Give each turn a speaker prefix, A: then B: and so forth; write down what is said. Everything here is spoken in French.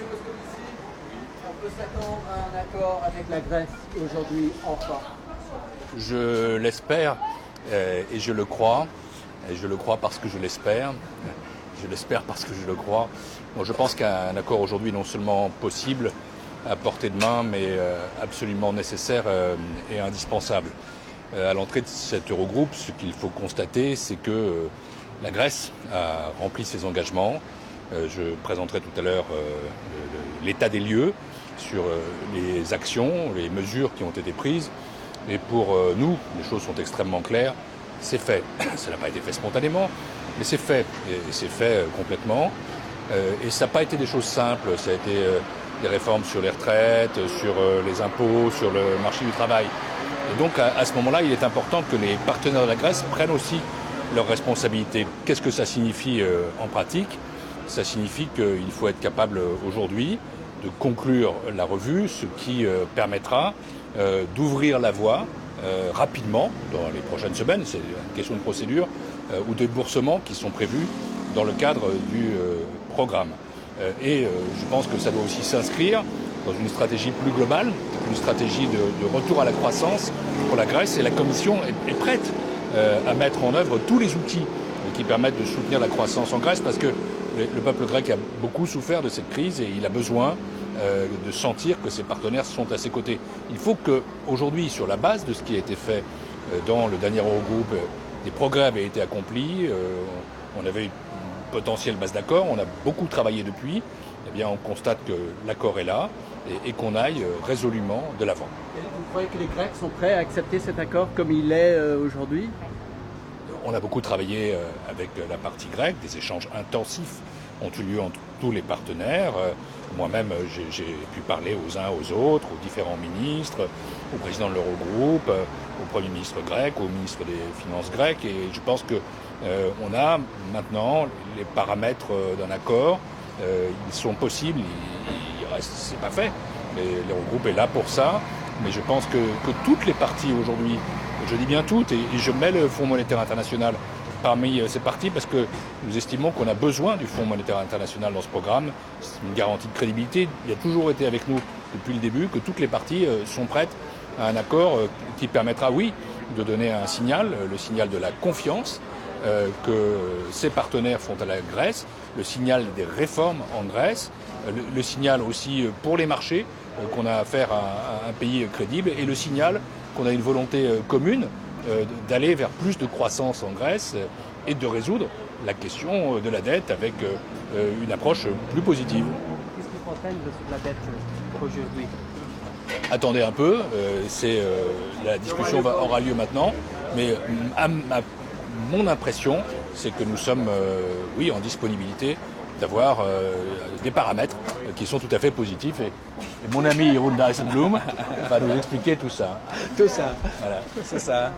A: Moscovici, on peut s'attendre à un accord avec la Grèce aujourd'hui, enfin.
B: Je l'espère et je le crois. Et je le crois parce que je l'espère. Je l'espère parce que je le crois. Bon, je pense qu'un accord aujourd'hui est non seulement possible, à portée de main, mais absolument nécessaire et indispensable. À l'entrée de cet Eurogroupe, ce qu'il faut constater, c'est que la Grèce a rempli ses engagements. Je présenterai tout à l'heure l'état des lieux sur les actions, les mesures qui ont été prises. Et pour nous, les choses sont extrêmement claires. C'est fait. Ça n'a pas été fait spontanément, mais c'est fait. Et c'est fait complètement. Et ça n'a pas été des choses simples. Ça a été des réformes sur les retraites, sur les impôts, sur le marché du travail. Et donc, à ce moment-là, il est important que les partenaires de la Grèce prennent aussi leurs responsabilités. Qu'est-ce que ça signifie en pratique ? Ça signifie qu'il faut être capable aujourd'hui de conclure la revue, ce qui permettra d'ouvrir la voie rapidement, dans les prochaines semaines, c'est une question de procédure, ou de déboursements qui sont prévus dans le cadre du programme. Et je pense que ça doit aussi s'inscrire dans une stratégie plus globale, une stratégie de retour à la croissance pour la Grèce. Et la Commission est prête à mettre en œuvre tous les outils qui permettent de soutenir la croissance en Grèce, parce que le peuple grec a beaucoup souffert de cette crise et il a besoin de sentir que ses partenaires sont à ses côtés. Il faut qu'aujourd'hui, sur la base de ce qui a été fait dans le dernier Eurogroupe, des progrès avaient été accomplis, on avait une potentielle base d'accord, on a beaucoup travaillé depuis, eh bien on constate que l'accord est là et qu'on aille résolument de l'avant.
A: Et vous croyez que les Grecs sont prêts à accepter cet accord comme il est aujourd'hui ?
B: On a beaucoup travaillé avec la partie grecque, des échanges intensifs ont eu lieu entre tous les partenaires. Moi-même, j'ai pu parler aux uns aux autres, aux différents ministres, au président de l'Eurogroupe, au Premier ministre grec, au ministre des Finances grec. Et je pense qu'on a maintenant les paramètres d'un accord. Ils sont possibles, c'est pas fait. Mais l'Eurogroupe est là pour ça. Mais je pense que toutes les parties aujourd'hui, je dis bien toutes, et je mets le Fonds monétaire international parmi ces parties parce que nous estimons qu'on a besoin du Fonds monétaire international dans ce programme. C'est une garantie de crédibilité. Il a toujours été avec nous depuis le début, que toutes les parties sont prêtes à un accord qui permettra, oui, de donner un signal, le signal de la confiance que ses partenaires font à la Grèce, le signal des réformes en Grèce, le signal aussi pour les marchés qu'on a affaire à un pays crédible et le signal qu'on a une volonté commune d'aller vers plus de croissance en Grèce et de résoudre la question de la dette avec une approche plus positive.
A: Qu'est-ce qui freine la dette aujourd'hui ?
B: Attendez un peu, la discussion aura lieu maintenant, mais mon impression, c'est que nous sommes oui, en disponibilité d'avoir des paramètres qui sont tout à fait positifs. Et mon ami Jeroen Dijsselbloem va nous expliquer tout ça.
C: Tout ça,
B: Voilà.
C: c'est ça.